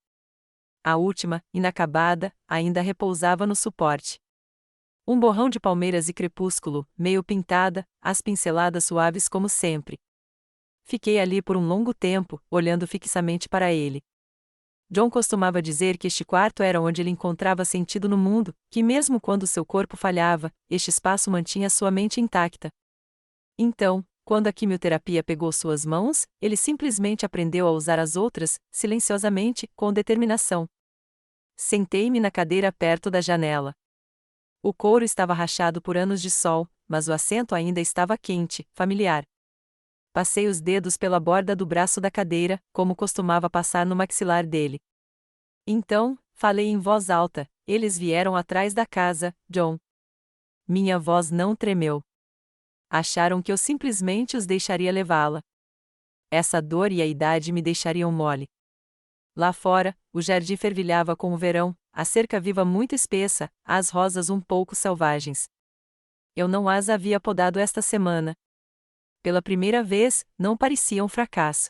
A última, inacabada, ainda repousava no suporte. Um borrão de palmeiras e crepúsculo, meio pintada, as pinceladas suaves como sempre. Fiquei ali por um longo tempo, olhando fixamente para ele. John costumava dizer que este quarto era onde ele encontrava sentido no mundo, que mesmo quando seu corpo falhava, este espaço mantinha sua mente intacta. Então, quando a quimioterapia pegou suas mãos, ele simplesmente aprendeu a usar as outras, silenciosamente, com determinação. Sentei-me na cadeira perto da janela. O couro estava rachado por anos de sol, mas o assento ainda estava quente, familiar. Passei os dedos pela borda do braço da cadeira, como costumava passar no maxilar dele. Então, falei em voz alta: eles vieram atrás da casa, John. Minha voz não tremeu. Acharam que eu simplesmente os deixaria levá-la. Essa dor e a idade me deixariam mole. Lá fora, o jardim fervilhava com o verão, a cerca viva muito espessa, as rosas um pouco selvagens. Eu não as havia podado esta semana. Pela primeira vez, não parecia um fracasso.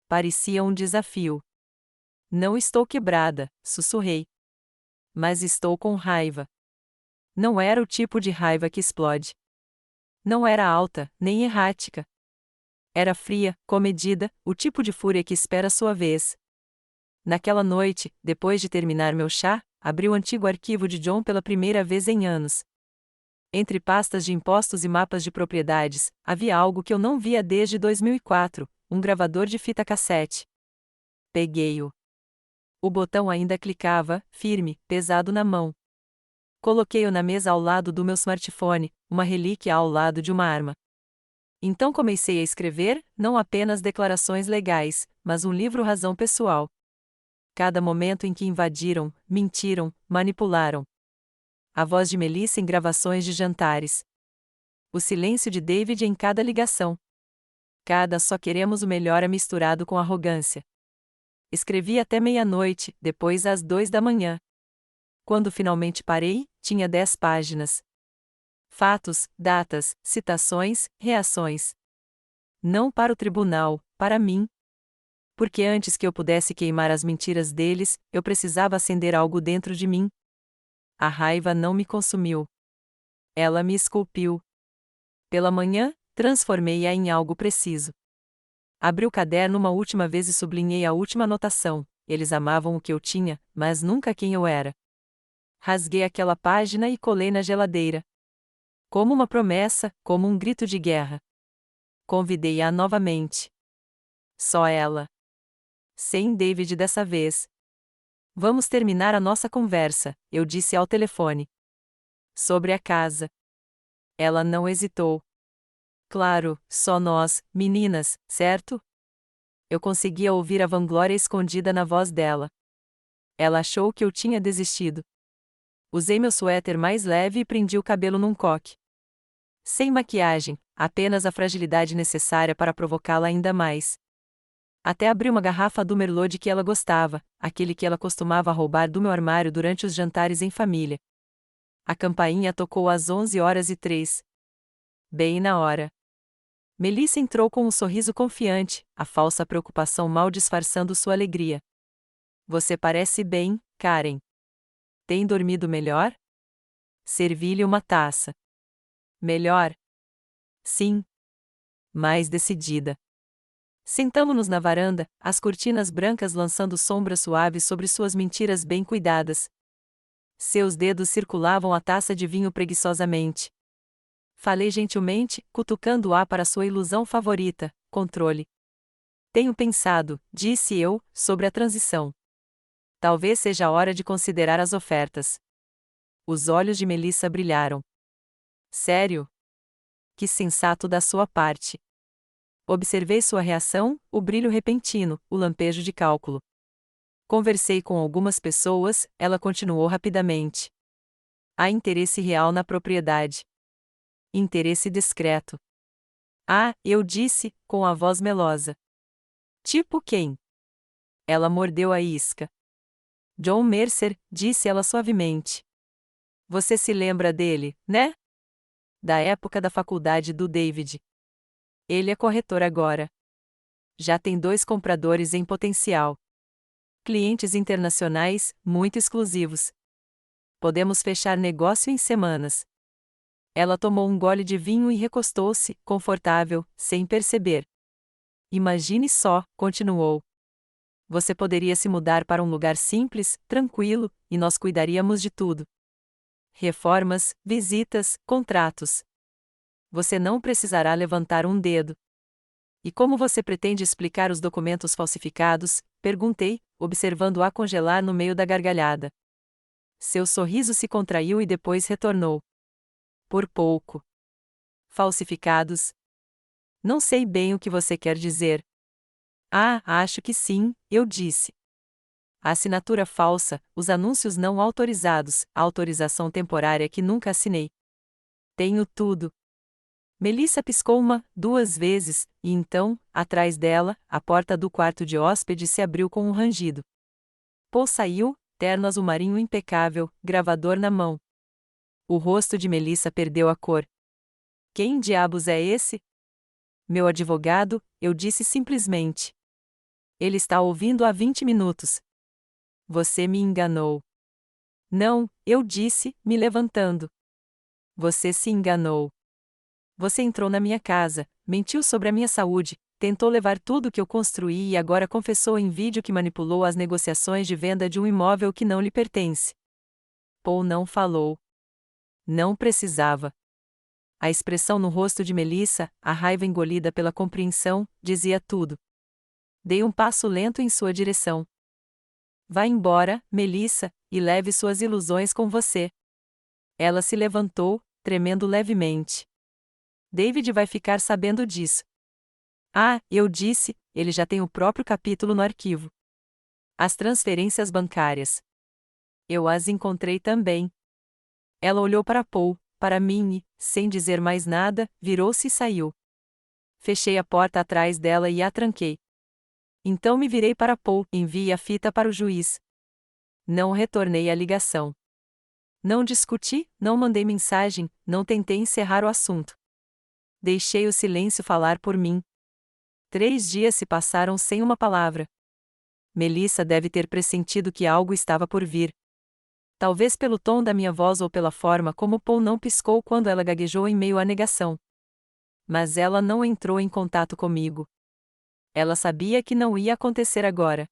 Parecia um desafio. Não estou quebrada, sussurrei. Mas estou com raiva. Não era o tipo de raiva que explode. Não era alta, nem errática. Era fria, comedida, o tipo de fúria que espera sua vez. Naquela noite, depois de terminar meu chá, abri o antigo arquivo de John pela primeira vez em anos. Entre pastas de impostos e mapas de propriedades, havia algo que eu não via desde 2004, um gravador de fita cassete. Peguei-o. O botão ainda clicava, firme, pesado na mão. Coloquei-o na mesa ao lado do meu smartphone, uma relíquia ao lado de uma arma. Então comecei a escrever, não apenas declarações legais, mas um livro-razão pessoal. Cada momento em que invadiram, mentiram, manipularam. A voz de Melissa em gravações de jantares. O silêncio de David em cada ligação. Cada só queremos o melhor é misturado com arrogância. Escrevi até meia-noite, depois às 2 da manhã. Quando finalmente parei, tinha 10 páginas. Fatos, datas, citações, reações. Não para o tribunal, para mim. Porque antes que eu pudesse queimar as mentiras deles, eu precisava acender algo dentro de mim. A raiva não me consumiu. Ela me esculpiu. Pela manhã, transformei-a em algo preciso. Abri o caderno uma última vez e sublinhei a última anotação: eles amavam o que eu tinha, mas nunca quem eu era. Rasguei aquela página e colei na geladeira. Como uma promessa, como um grito de guerra. Convidei-a novamente. Só ela. Sem David dessa vez. Vamos terminar a nossa conversa, eu disse ao telefone. Sobre a casa. Ela não hesitou. Claro, só nós, meninas, certo? Eu conseguia ouvir a vanglória escondida na voz dela. Ela achou que eu tinha desistido. Usei meu suéter mais leve e prendi o cabelo num coque. Sem maquiagem, apenas a fragilidade necessária para provocá-la ainda mais. Até abri uma garrafa do Merlot de que ela gostava, aquele que ela costumava roubar do meu armário durante os jantares em família. A campainha tocou às 11h03. Bem na hora. Melissa entrou com um sorriso confiante, a falsa preocupação mal disfarçando sua alegria. Você parece bem, Karen. Tem dormido melhor? Servi-lhe uma taça. Melhor? Sim. Mais decidida. Sentamo-nos na varanda, as cortinas brancas lançando sombras suaves sobre suas mentiras bem cuidadas. Seus dedos circulavam a taça de vinho preguiçosamente. Falei gentilmente, cutucando-a para sua ilusão favorita, controle. Tenho pensado, disse eu, sobre a transição. Talvez seja a hora de considerar as ofertas. Os olhos de Melissa brilharam. Sério? Que sensato da sua parte. Observei sua reação, o brilho repentino, o lampejo de cálculo. Conversei com algumas pessoas, ela continuou rapidamente. Há interesse real na propriedade. Interesse discreto. Ah, eu disse, com a voz melosa. Tipo quem? Ela mordeu a isca. John Mercer, disse ela suavemente. Você se lembra dele, né? Da época da faculdade do David. Ele é corretor agora. Já tem 2 compradores em potencial. Clientes internacionais, muito exclusivos. Podemos fechar negócio em semanas. Ela tomou um gole de vinho e recostou-se, confortável, sem perceber. Imagine só, continuou. Você poderia se mudar para um lugar simples, tranquilo, e nós cuidaríamos de tudo. Reformas, visitas, contratos. Você não precisará levantar um dedo. E como você pretende explicar os documentos falsificados? Perguntei, observando-a congelar no meio da gargalhada. Seu sorriso se contraiu e depois retornou. Por pouco. Falsificados? Não sei bem o que você quer dizer. Ah, acho que sim, eu disse. A assinatura falsa, os anúncios não autorizados, a autorização temporária que nunca assinei. Tenho tudo. Melissa piscou 2 vezes, e então, atrás dela, a porta do quarto de hóspede se abriu com um rangido. Paul saiu, terno azul marinho impecável, gravador na mão. O rosto de Melissa perdeu a cor. Quem diabos é esse? Meu advogado, eu disse simplesmente. Ele está ouvindo há 20 minutos. Você me enganou. Não, eu disse, me levantando. Você se enganou. Você entrou na minha casa, mentiu sobre a minha saúde, tentou levar tudo que eu construí e agora confessou em vídeo que manipulou as negociações de venda de um imóvel que não lhe pertence. Paul não falou. Não precisava. A expressão no rosto de Melissa, a raiva engolida pela compreensão, dizia tudo. Dei um passo lento em sua direção. Vá embora, Melissa, e leve suas ilusões com você. Ela se levantou, tremendo levemente. David vai ficar sabendo disso. Ah, eu disse, ele já tem o próprio capítulo no arquivo. As transferências bancárias. Eu as encontrei também. Ela olhou para Paul, para mim e, sem dizer mais nada, virou-se e saiu. Fechei a porta atrás dela e a tranquei. Então me virei para Paul e enviei a fita para o juiz. Não retornei a ligação. Não discuti, não mandei mensagem, não tentei encerrar o assunto. Deixei o silêncio falar por mim. 3 dias se passaram sem uma palavra. Melissa deve ter pressentido que algo estava por vir. Talvez pelo tom da minha voz ou pela forma como Paul não piscou quando ela gaguejou em meio à negação. Mas ela não entrou em contato comigo. Ela sabia que não ia acontecer agora.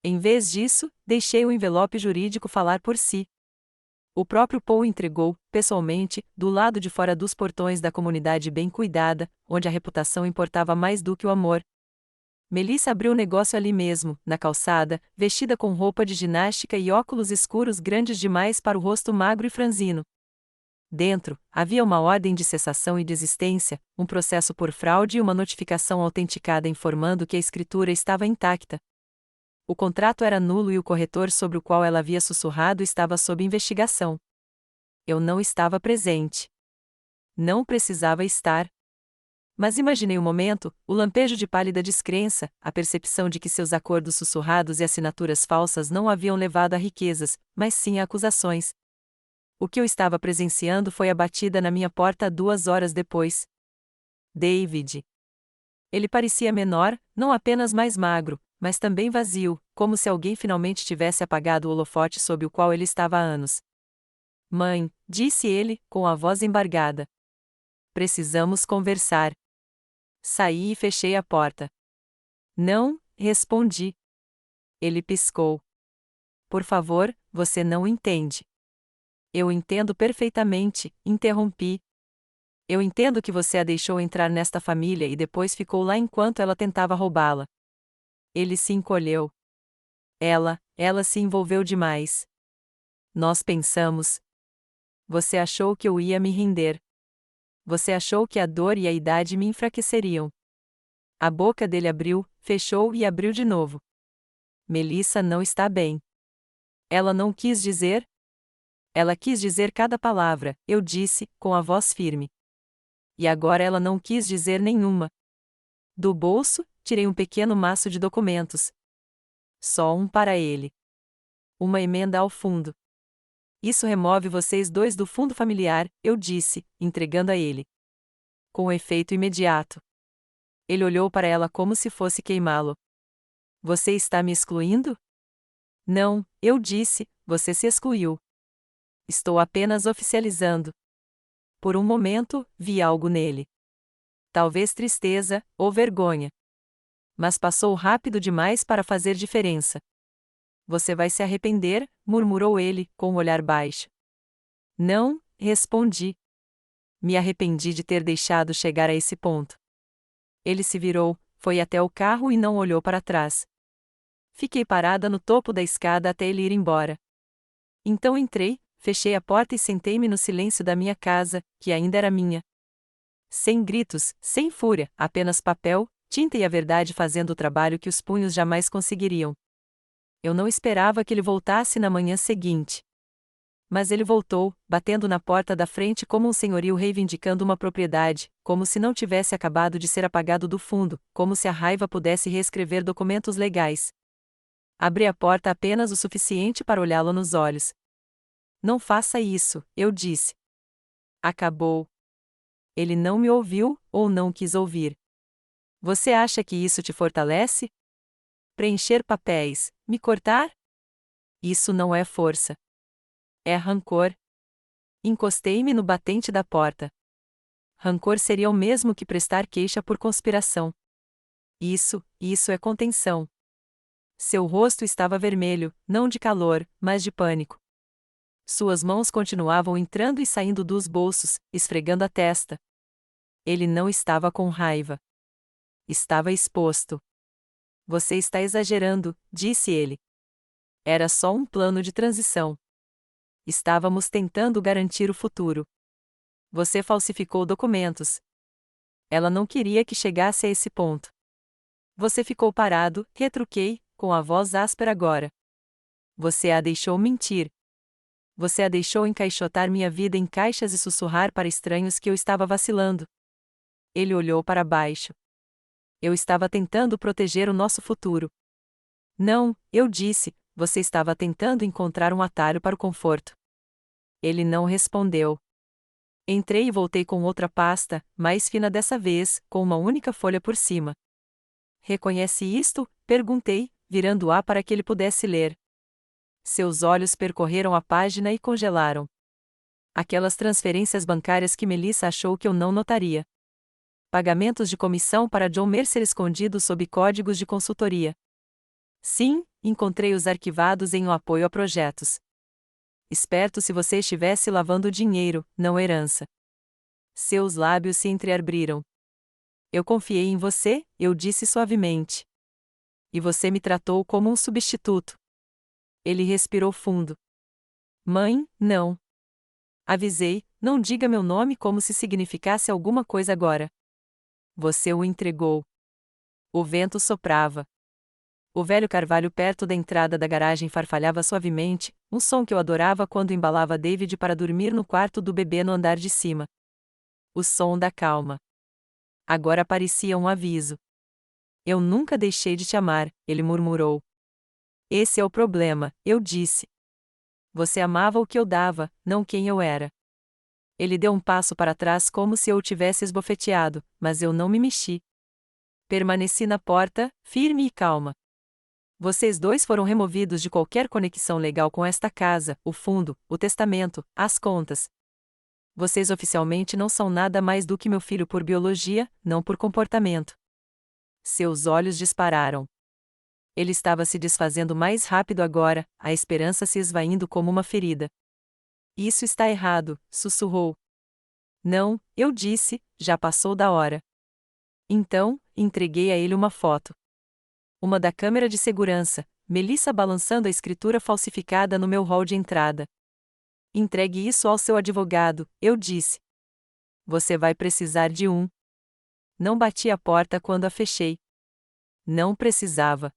Em vez disso, deixei o envelope jurídico falar por si. O próprio Paul entregou, pessoalmente, do lado de fora dos portões da comunidade bem cuidada, onde a reputação importava mais do que o amor. Melissa abriu o negócio ali mesmo, na calçada, vestida com roupa de ginástica e óculos escuros grandes demais para o rosto magro e franzino. Dentro, havia uma ordem de cessação e desistência, um processo por fraude e uma notificação autenticada informando que a escritura estava intacta. O contrato era nulo e o corretor sobre o qual ela havia sussurrado estava sob investigação. Eu não estava presente. Não precisava estar. Mas imaginei o momento, o lampejo de pálida descrença, a percepção de que seus acordos sussurrados e assinaturas falsas não haviam levado a riquezas, mas sim a acusações. O que eu estava presenciando foi a batida na minha porta 2 horas depois. David. Ele parecia menor, não apenas mais magro, mas também vazio, como se alguém finalmente tivesse apagado o holofote sob o qual ele estava há anos. Mãe, disse ele, com a voz embargada. Precisamos conversar. Saí e fechei a porta. Não, respondi. Ele piscou. Por favor, você não entende. Eu entendo perfeitamente, interrompi. Eu entendo que você a deixou entrar nesta família e depois ficou lá enquanto ela tentava roubá-la. Ele se encolheu. Ela se envolveu demais. Nós pensamos. Você achou que eu ia me render. Você achou que a dor e a idade me enfraqueceriam. A boca dele abriu, fechou e abriu de novo. Melissa não está bem. Ela não quis dizer? Ela quis dizer cada palavra, eu disse, com a voz firme. E agora ela não quis dizer nenhuma. Do bolso, tirei um pequeno maço de documentos. Só um para ele. Uma emenda ao fundo. Isso remove vocês dois do fundo familiar, eu disse, entregando a ele. Com efeito imediato. Ele olhou para ela como se fosse queimá-lo. Você está me excluindo? Não, eu disse, você se excluiu. Estou apenas oficializando. Por um momento, vi algo nele. Talvez tristeza, ou vergonha. Mas passou rápido demais para fazer diferença. Você vai se arrepender, murmurou ele, com um olhar baixo. Não, respondi. Me arrependi de ter deixado chegar a esse ponto. Ele se virou, foi até o carro e não olhou para trás. Fiquei parada no topo da escada até ele ir embora. Então entrei, fechei a porta e sentei-me no silêncio da minha casa, que ainda era minha. Sem gritos, sem fúria, apenas papel, tinta e a verdade fazendo o trabalho que os punhos jamais conseguiriam. Eu não esperava que ele voltasse na manhã seguinte. Mas ele voltou, batendo na porta da frente como um senhorio reivindicando uma propriedade, como se não tivesse acabado de ser apagado do fundo, como se a raiva pudesse reescrever documentos legais. Abri a porta apenas o suficiente para olhá-lo nos olhos. Não faça isso, eu disse. Acabou. Ele não me ouviu, ou não quis ouvir. Você acha que isso te fortalece? Preencher papéis, me cortar? Isso não é força. É rancor. Encostei-me no batente da porta. Rancor seria o mesmo que prestar queixa por conspiração. Isso é contenção. Seu rosto estava vermelho, não de calor, mas de pânico. Suas mãos continuavam entrando e saindo dos bolsos, esfregando a testa. Ele não estava com raiva. Estava exposto. Você está exagerando, disse ele. Era só um plano de transição. Estávamos tentando garantir o futuro. Você falsificou documentos. Ela não queria que chegasse a esse ponto. Você ficou parado, retruquei, com a voz áspera agora. Você a deixou mentir. Você a deixou encaixotar minha vida em caixas e sussurrar para estranhos que eu estava vacilando. Ele olhou para baixo. Eu estava tentando proteger o nosso futuro. Não, eu disse, você estava tentando encontrar um atalho para o conforto. Ele não respondeu. Entrei e voltei com outra pasta, mais fina dessa vez, com uma única folha por cima. Reconhece isto? Perguntei, virando-a para que ele pudesse ler. Seus olhos percorreram a página e congelaram. Aquelas transferências bancárias que Melissa achou que eu não notaria. Pagamentos de comissão para John Mercer escondidos sob códigos de consultoria. Sim, encontrei-os arquivados em um apoio a projetos. Esperto se você estivesse lavando dinheiro, não herança. Seus lábios se entreabriram. Eu confiei em você, eu disse suavemente. E você me tratou como um substituto. Ele respirou fundo. Mãe, não. Avisei, não diga meu nome como se significasse alguma coisa agora. Você o entregou. O vento soprava. O velho carvalho perto da entrada da garagem farfalhava suavemente, um som que eu adorava quando embalava David para dormir no quarto do bebê no andar de cima. O som da calma. Agora parecia um aviso. Eu nunca deixei de te amar, ele murmurou. Esse é o problema, eu disse. Você amava o que eu dava, não quem eu era. Ele deu um passo para trás como se eu o tivesse esbofeteado, mas eu não me mexi. Permaneci na porta, firme e calma. Vocês dois foram removidos de qualquer conexão legal com esta casa, o fundo, o testamento, as contas. Vocês oficialmente não são nada mais do que meu filho por biologia, não por comportamento. Seus olhos dispararam. Ele estava se desfazendo mais rápido agora, a esperança se esvaindo como uma ferida. Isso está errado, sussurrou. Não, eu disse, já passou da hora. Então, entreguei a ele uma foto. Uma da câmera de segurança, Melissa balançando a escritura falsificada no meu hall de entrada. Entregue isso ao seu advogado, eu disse. Você vai precisar de um. Não bati a porta quando a fechei. Não precisava.